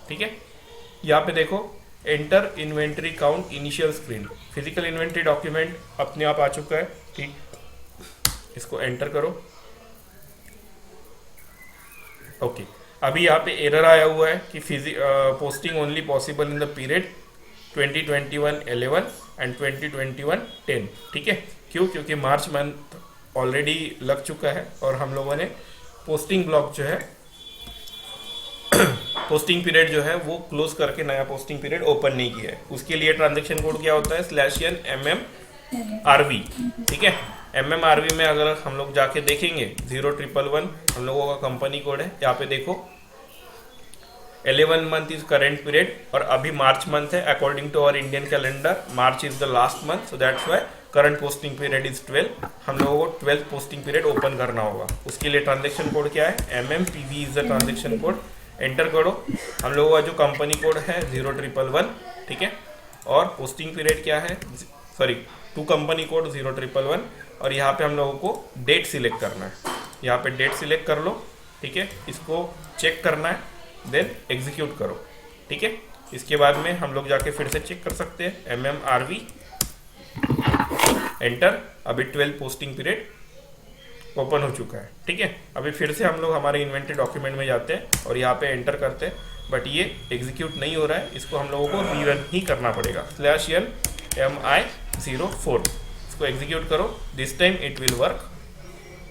ठीक है। यहाँ पे देखो enter inventory count initial screen, physical inventory document अपने आप आ चुका है, ठीक, इसको एंटर करो, ओके। अभी यहाँ पे एरर आया हुआ है कि posting only possible in the period 2021-11 and 2021-10, ठीक है। क्यों? क्योंकि मार्च मंथ ऑलरेडी लग चुका है और हम लोगों ने पोस्टिंग ब्लॉक जो है पोस्टिंग पीरियड जो है वो क्लोज करके नया पोस्टिंग पीरियड ओपन नहीं किया है। उसके लिए ट्रांजेक्शन कोड क्या होता है, /NMMRV, ठीक है। MMRV में अगर हम लोग जाके देखेंगे 0111 हम लोगों का कंपनी कोड है, यहाँ पे देखो 11 मंथ इज करेंट पीरियड और अभी मार्च मंथ है, according to our Indian calendar March is the last month, so that's why current posting period is 12। हम लोगों को 12th पोस्टिंग पीरियड ओपन करना होगा। उसके लिए ट्रांजेक्शन कोड क्या है, MMPV is the transaction code, enter करो। हम लोगों का जो कंपनी कोड है 0111, ठीक है, और पोस्टिंग पीरियड क्या है, सॉरी टू कंपनी कोड 0111, और यहाँ पे हम लोगों को डेट सिलेक्ट करना है, यहाँ पे डेट सिलेक्ट कर लो, ठीक है, इसको चेक करना है, देन एग्जीक्यूट करो, ठीक है। इसके बाद में हम लोग जाके फिर से चेक कर सकते हैं MMRV, एंटर। अभी 12 पोस्टिंग पीरियड ओपन हो चुका है, ठीक है। अभी फिर से हम लोग हमारे इन्वेंट्री डॉक्यूमेंट में जाते हैं और यहाँ पे एंटर करते हैं, बट ये एग्जीक्यूट नहीं हो रहा है, इसको हम लोगों को रीरन ही करना पड़ेगा, /NMI04, इसको एग्जीक्यूट करो, this time it will work,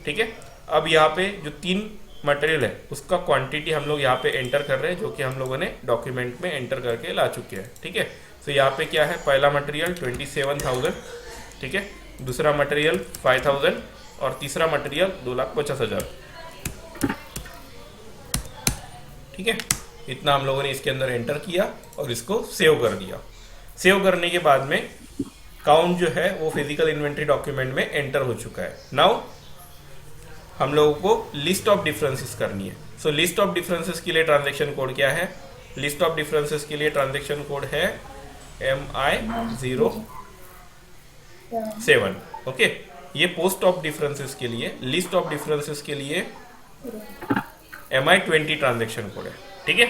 ठीक है। अब यहाँ पे जो 3 मटेरियल है उसका क्वांटिटी हम लोग यहाँ पे एंटर कर रहे हैं, जो कि हम लोगों ने डॉक्यूमेंट में एंटर करके ला चुके हैं, ठीक है। तो यहाँ पे क्या है, पहला मटेरियल 27,000, ठीक है, दूसरा मटेरियल 5,000 और तीसरा मटेरियल 2,50,000, ठीक है। इतना हम लोगों ने इसके अंदर एंटर किया और इसको सेव कर दिया। सेव करने के बाद में काउंट जो है वो फिजिकल इन्वेंट्री डॉक्यूमेंट में एंटर हो चुका है। नाउ हम लोगों को लिस्ट ऑफ डिफरेंसेस करनी है। सो लिस्ट ऑफ डिफरेंसेस के लिए ट्रांजैक्शन कोड क्या है? लिस्ट ऑफ डिफरेंसेस के लिए ट्रांजैक्शन कोड है MI07। ओके, ये पोस्ट ऑफ डिफरेंसेस के लिए, लिस्ट ऑफ डिफरेंसेस के लिए MI20 ट्रांजैक्शन कोड है। ठीक है,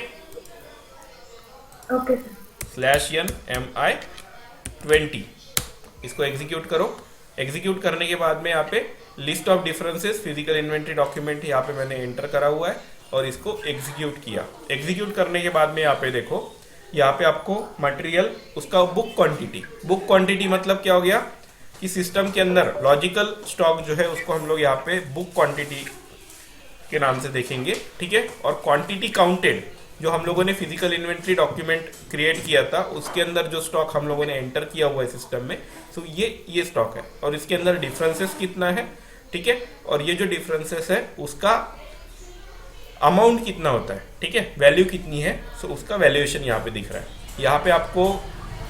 ओके सर। /n MI20, इसको एग्जीक्यूट करो। एग्जीक्यूट करने के बाद में यहाँ पे list of differences physical inventory document यहाँ पे मैंने एंटर करा हुआ है और इसको एग्जीक्यूट किया। एग्जीक्यूट करने के बाद में यहाँ पे देखो, यहाँ पे आपको मटेरियल उसका बुक क्वांटिटी मतलब क्या हो गया कि सिस्टम के अंदर लॉजिकल स्टॉक जो है उसको हम लोग यहाँ पे बुक क्वांटिटी के नाम से देखेंगे। ठीक है, और क्वांटिटी काउंटेड जो हम लोगों ने फिजिकल इन्वेंट्री डॉक्यूमेंट क्रिएट किया था उसके अंदर जो स्टॉक हम लोगों ने एंटर किया हुआ है सिस्टम में, सो ये स्टॉक है और इसके अंदर डिफरेंसेस कितना है। ठीक है, और ये जो डिफरेंसेस है उसका अमाउंट कितना होता है, ठीक है, वैल्यू कितनी है, सो उसका वैल्यूएशन यहाँ पे दिख रहा है। यहाँ पे आपको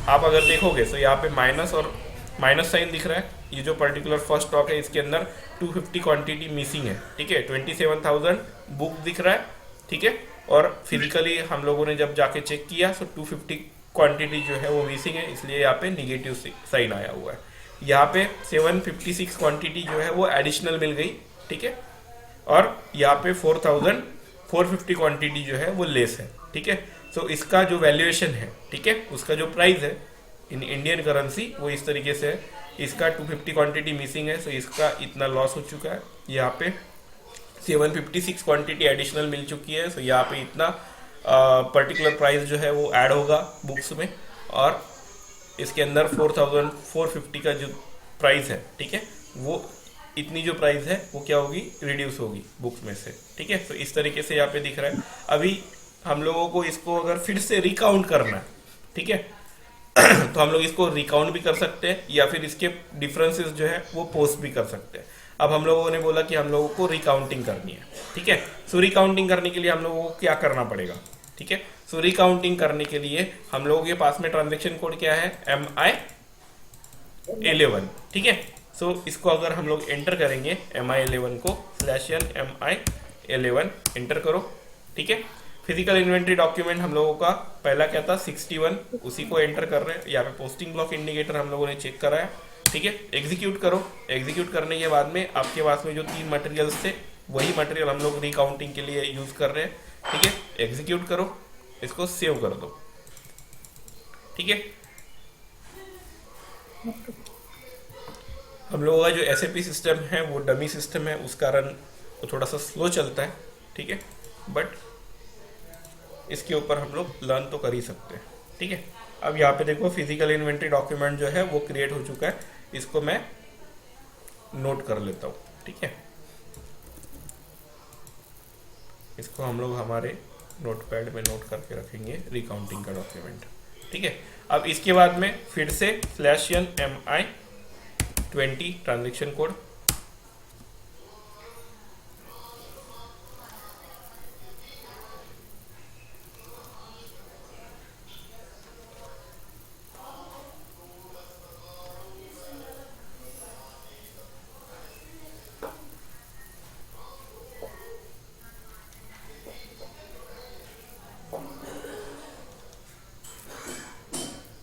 आप अगर देखोगे तो यहाँ पे माइनस और माइनस साइन दिख रहा है। ये जो पर्टिकुलर फर्स्ट स्टॉक है इसके अंदर 250 क्वांटिटी मिसिंग है। ठीक है, 27,000 बुक दिख रहा है। ठीक है, और फिजिकली हम लोगों ने जब जाके चेक किया तो 250 क्वांटिटी जो है वो मिसिंग है, इसलिए यहाँ पे निगेटिव साइन आया हुआ है। यहाँ पे 756 क्वांटिटी जो है वो एडिशनल मिल गई। ठीक है, और यहाँ पे 4,450 क्वांटिटी जो है वो लेस है। ठीक है, तो इसका जो वैल्यूएशन है, ठीक है, उसका जो प्राइस है इन इंडियन करेंसी वो इस तरीके से है। इसका 250 क्वांटिटी मिसिंग है, तो इसका इतना लॉस हो चुका है। यहाँ पे 756 क्वांटिटी एडिशनल मिल चुकी है, तो यहाँ पे इतना पर्टिकुलर प्राइस जो है वो ऐड होगा बुक्स में, और इसके अंदर 4,450 का जो प्राइस है, ठीक है, वो इतनी जो प्राइस है वो क्या होगी, रिड्यूस होगी बुक्स में से। ठीक है, तो इस तरीके से यहाँ पे दिख रहा है। अभी हम लोगों को इसको अगर फिर से रिकाउंट करना है, ठीक है, तो हम लोग इसको रिकाउंट भी कर सकते हैं या फिर इसके डिफरेंसेस जो है वो पोस्ट भी कर सकते हैं। अब हम लोगों ने बोला कि हम लोगों को रिकाउंटिंग करनी है। ठीक है, सो रिकाउंटिंग करने के लिए हम लोगों को क्या करना पड़ेगा? ठीक है, सो रिकाउंटिंग करने के लिए हम लोगों के पास में ट्रांजैक्शन कोड क्या है, MI11। ठीक है, सो इसको अगर हम लोग एंटर करेंगे MI11 को, /n MI11 एंटर करो। ठीक है, फिजिकल इन्वेंट्री डॉक्यूमेंट हम लोगों का पहला क्या था, 61, उसी को एंटर कर रहे हैं। यहाँ पे पोस्टिंग ब्लॉक इंडिकेटर हम लोगों ने चेक करा है। ठीक है, एग्जीक्यूट करो। एग्जीक्यूट करने के बाद में आपके पास में जो 3 मटेरियल्स थे वही मटेरियल हम लोग रिकाउंटिंग के लिए यूज कर रहे हैं। ठीक है, एग्जीक्यूट करो, इसको सेव कर दो। ठीक है, हम लोगों का जो SAP सिस्टम है वो डमी सिस्टम है, उस कारण वो थोड़ा सा स्लो चलता है। ठीक है, बट इसके ऊपर हम लोग लर्न तो कर ही सकते हैं। ठीक है, अब यहाँ पे देखो फिजिकल इन्वेंट्री डॉक्यूमेंट जो है वो क्रिएट हो चुका है, इसको मैं नोट कर लेता हूँ। ठीक है, इसको हम लोग हमारे नोटपैड में नोट करके रखेंगे, रिकाउंटिंग का डॉक्यूमेंट। ठीक है, अब इसके बाद में फिर से /n MI20 ट्रांजैक्शन कोड,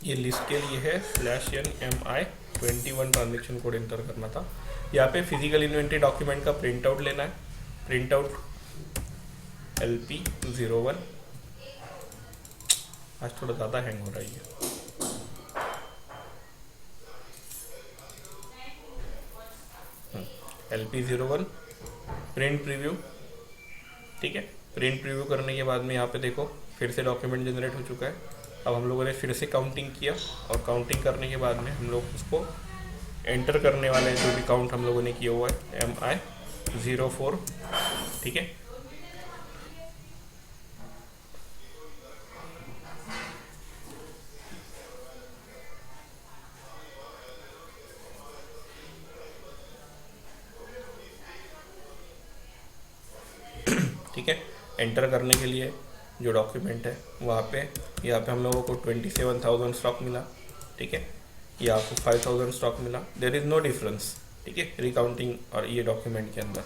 ये लिस्ट के लिए है, /n MI21 transaction code enter करना था। यहाँ पे फिजिकल इन्वेंट्री डॉक्यूमेंट का प्रिंट आउट लेना है, प्रिंट आउट LP01। आज थोड़ा ज़्यादा हैंग हो रहा है ये। LP01 print preview. ठीक है, प्रिंट प्रीव्यू करने के बाद में यहाँ पे देखो फिर से डॉक्यूमेंट जनरेट हो चुका है। अब हम लोगों ने फिर से काउंटिंग किया और काउंटिंग करने के बाद में हम लोग उसको एंटर करने वाले जो भी काउंट हम लोगों ने किया हुआ है MI04। ठीक है, ठीक है, एंटर करने के लिए जो डॉक्यूमेंट है वहाँ पे यहाँ पे हम लोगों को 27,000 स्टॉक मिला। ठीक है, ये आपको 5000 स्टॉक मिला, देयर इज नो डिफरेंस, ठीक है, रिकाउंटिंग और ये डॉक्यूमेंट के अंदर,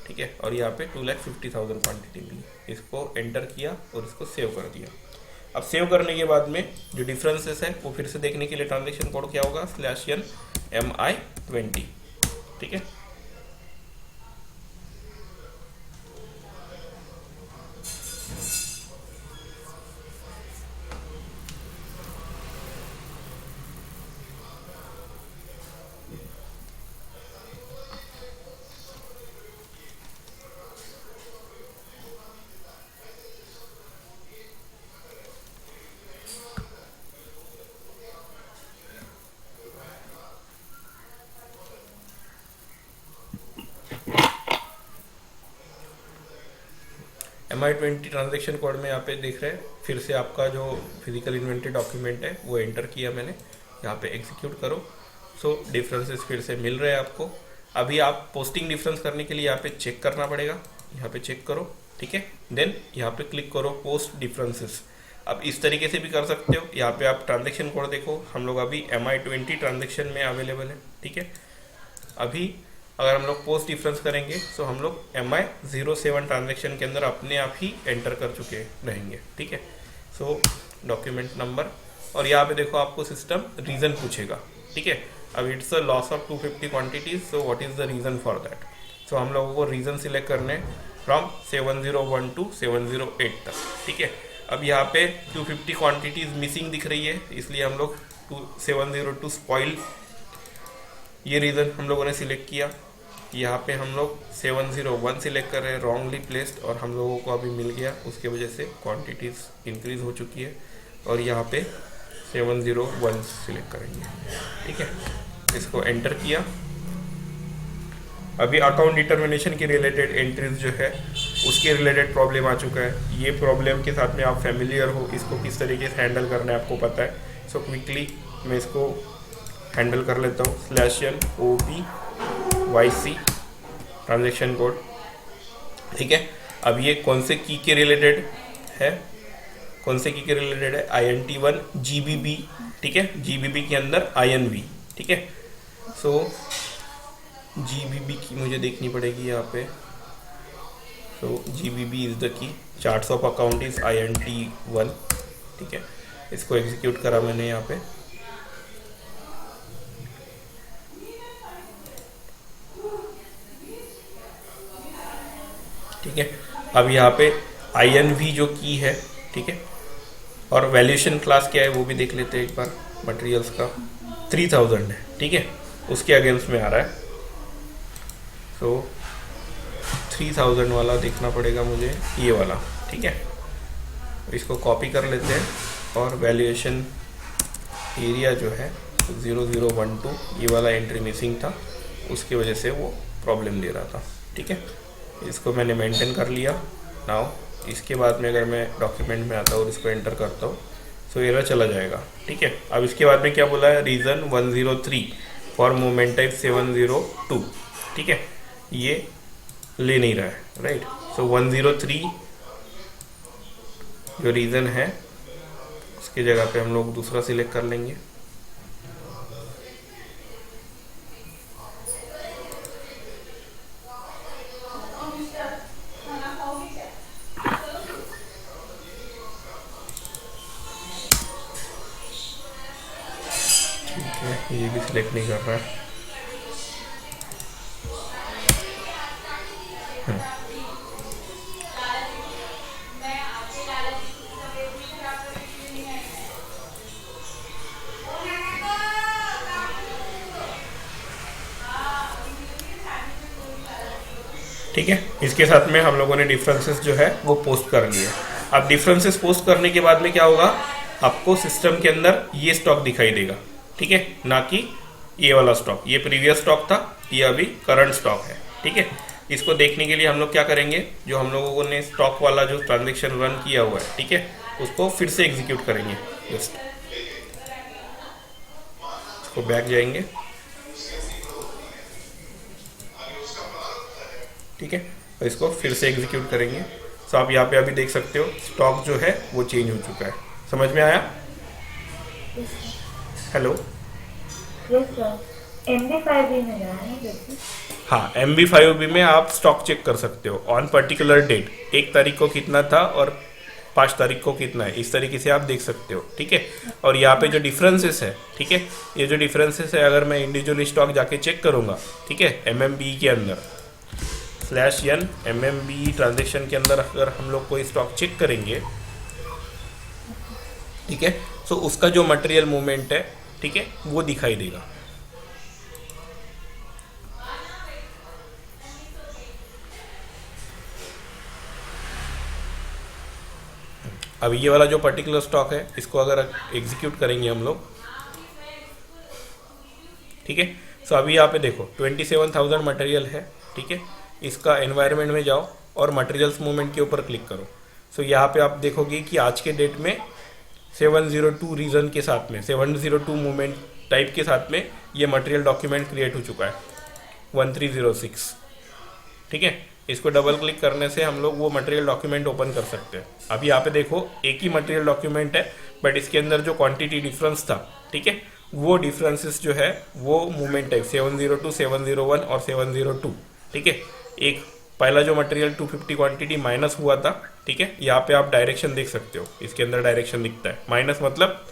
ठीक है। और यहाँ पे 2,50,000 क्वांटिटी मिली, इसको एंटर किया और इसको सेव कर दिया। अब सेव करने के बाद में जो डिफरेंसेस है वो फिर से देखने के लिए ट्रांजेक्शन कोड क्या होगा, /n MI20, ठीक है। MI20 ट्रांजेक्शन कोड में यहाँ पे देख रहे हैं, फिर से आपका जो फिजिकल इन्वेंट्री डॉक्यूमेंट है वो एंटर किया मैंने, यहाँ पे एग्जीक्यूट करो। सो डिफरेंसेस फिर से मिल रहे हैं आपको। अभी आप पोस्टिंग डिफरेंस करने के लिए यहाँ पे चेक करना पड़ेगा, यहाँ पे चेक करो, ठीक है। देन यहाँ पे क्लिक करो पोस्ट डिफरेंसेस। अब इस तरीके से भी कर सकते हो, यहाँ पे आप ट्रांजेक्शन कोड देखो, हम लोग अभी MI20 ट्रांजेक्शन में अवेलेबल है, ठीक है। अभी अगर हम लोग पोस्ट डिफरेंस करेंगे तो हम लोग MI07 ट्रांजेक्शन के अंदर अपने आप ही एंटर कर चुके रहेंगे, ठीक है। सो डॉक्यूमेंट नंबर, और यहाँ पे देखो आपको सिस्टम रीज़न पूछेगा, ठीक है। अब it's a loss of 250 quantities, so what is the reason for that. So हम लोगों को रीज़न सिलेक्ट करने फ्रॉम 7012 to 708 तक, ठीक है। अब यहाँ पे 250 क्वांटिटीज मिसिंग दिख रही है, इसलिए हम लोग 702 स्पॉइल, ये रीज़न हम लोगों ने सिलेक्ट किया। यहाँ पे हम लोग 701 सिलेक्ट कर रहे हैं, रॉन्गली प्लेस्ड, और हम लोगों को अभी मिल गया, उसके वजह से क्वांटिटीज इंक्रीज हो चुकी है। और यहाँ पे 701 सिलेक्ट करेंगे, ठीक है। इसको एंटर किया। अभी अकाउंट डिटर्मिनेशन के रिलेटेड एंट्रीज जो है उसके रिलेटेड प्रॉब्लम आ चुका है। ये प्रॉब्लम के साथ में आप फैमिलियर हो, इसको किस तरीके से हैंडल करना है आपको पता है। सो क्विकली मैं इसको हैंडल कर लेता हूँ। /n OBYC ट्रांजेक्शन कोड, ठीक है। अब ये कौन से की के रिलेटेड है, कौन से की के रिलेटेड है, INT1 GBB, ठीक है। GBB के अंदर INV, ठीक है। सो GBB की मुझे देखनी पड़ेगी यहाँ पे। सो GBB is the key, charts of account is INT1, ठीक है। इसको एग्जीक्यूट करा मैंने यहाँ पे, ठीक है। अब यहाँ पे INV जो की है, ठीक है, और वैल्यूएशन क्लास क्या है वो भी देख लेते हैं एक बार। मटेरियल्स का 3000 है, ठीक है, उसके अगेंस्ट में आ रहा है। तो 3000 वाला देखना पड़ेगा मुझे, ये वाला, ठीक है। इसको कॉपी कर लेते हैं, और वैल्यूएशन एरिया जो है 0012, ये वाला एंट्री मिसिंग था, उसकी वजह से वो प्रॉब्लम दे रहा था, ठीक है। इसको मैंने मेंटेन कर लिया। नाउ इसके बाद में अगर मैं डॉक्यूमेंट में आता हूँ और इसको एंटर करता हूँ, सो एरर चला जाएगा, ठीक है। अब इसके बाद में क्या बोला है, रीज़न 103 फॉर मूवमेंट टाइप 702, ठीक है, ये ले नहीं रहा है, राइट। सो 103 जो रीज़न है उसकी जगह पे हम लोग दूसरा सिलेक्ट कर लेंगे। ये भी सिलेक्ट नहीं कर रहा है। ठीक है, इसके साथ में हम लोगों ने डिफरेंसेस जो है वो पोस्ट कर लिए। अब डिफरेंसेस पोस्ट करने के बाद में क्या होगा, आपको सिस्टम के अंदर ये स्टॉक दिखाई देगा, ठीक है, ना कि ये वाला स्टॉक। ये प्रीवियस स्टॉक था, ये अभी करंट स्टॉक है, ठीक है। इसको देखने के लिए हम लोग क्या करेंगे, जो हम लोगों ने स्टॉक वाला जो ट्रांजेक्शन रन किया हुआ है, ठीक है, उसको फिर से एग्जीक्यूट करेंगे। जस्ट इसको बैक जाएंगे, ठीक है, और इसको फिर से एग्जीक्यूट करेंगे। तो आप यहाँ पे अभी देख सकते हो स्टॉक जो है वो चेंज हो चुका है। समझ में आया? हेलो। यस सर, MB5B में गया है देखिए। हाँ, MB5B में आप स्टॉक चेक कर सकते हो ऑन पर्टिकुलर डेट, 1 तारीख को कितना था और 5 तारीख को कितना है, इस तरीके से आप देख सकते हो। ठीक है। और यहाँ पे जो डिफरेंसेस है, ठीक है, ये जो डिफरेंसेस है अगर मैं इंडिविजुअली स्टॉक जाके चेक करूंगा, ठीक है, MMB के अंदर /n MMB ट्रांजेक्शन के अंदर अगर हम लोग कोई स्टॉक चेक करेंगे, ठीक है, तो उसका जो मटेरियल मूवमेंट है, ठीक है, वो दिखाई देगा। अब ये वाला जो पर्टिकुलर स्टॉक है इसको अगर एग्जीक्यूट करेंगे हम लोग, ठीक है, सो अभी यहाँ पे देखो 27,000 मटेरियल है। ठीक है, इसका एनवायरनमेंट में जाओ और मटेरियल्स मूवमेंट के ऊपर क्लिक करो। सो यहाँ पे आप देखोगे कि आज के डेट में 702 रीजन के साथ में 702 मूवमेंट टाइप के साथ में ये मटेरियल डॉक्यूमेंट क्रिएट हो चुका है 1306। ठीक है, इसको डबल क्लिक करने से हम लोग वो मटेरियल डॉक्यूमेंट ओपन कर सकते हैं। अब यहाँ पे देखो एक ही मटेरियल डॉक्यूमेंट है, बट इसके अंदर जो क्वांटिटी डिफरेंस था, ठीक है, वो डिफरेंसेस जो है वो मूवमेंट टाइप 702, 701 और 702। ठीक है, एक पहला जो मटेरियल 250 क्वांटिटी माइनस हुआ था, ठीक है, यहाँ पे आप डायरेक्शन देख सकते हो, इसके अंदर डायरेक्शन दिखता है, माइनस मतलब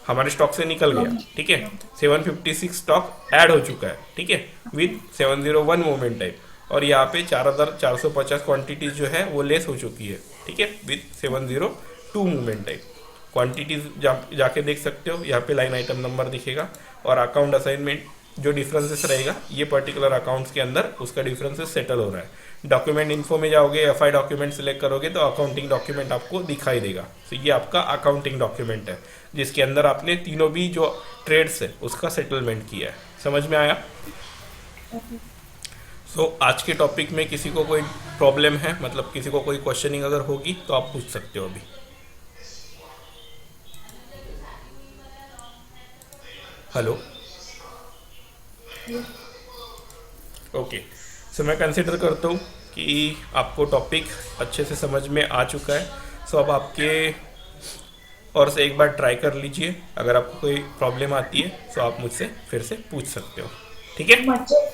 हमारे स्टॉक से निकल गया। ठीक है, 756 स्टॉक ऐड हो चुका है, ठीक है, विद 701 मूवमेंट टाइप। और यहाँ पे 4,450 क्वांटिटीज जो है वो लेस हो चुकी है, ठीक है, विद 702 मूवमेंट टाइप। क्वांटिटीज जाके देख सकते हो, यहाँ पे लाइन आइटम नंबर दिखेगा और अकाउंट असाइनमेंट जो डिफरेंसेस रहेगा ये पर्टिकुलर अकाउंट्स के अंदर उसका डिफरेंसेस सेटल हो रहा है। डॉक्यूमेंट इन्फो में जाओगे, FI डॉक्यूमेंट सिलेक्ट करोगे तो अकाउंटिंग डॉक्यूमेंट आपको दिखाई देगा। तो ये आपका अकाउंटिंग डॉक्यूमेंट है जिसके अंदर आपने तीनों भी जो ट्रेड्स है उसका सेटलमेंट किया है। समझ में आया? आज के टॉपिक में किसी को कोई प्रॉब्लम है, मतलब किसी को कोई क्वेश्चनिंग अगर होगी तो आप पूछ सकते हो अभी। हेलो। ओके, सो मैं कंसिडर करता हूँ कि आपको टॉपिक अच्छे से समझ में आ चुका है। सो अब आपके और से एक बार ट्राई कर लीजिए, अगर आपको कोई प्रॉब्लम आती है तो आप मुझसे फिर से पूछ सकते हो। ठीक है। मचे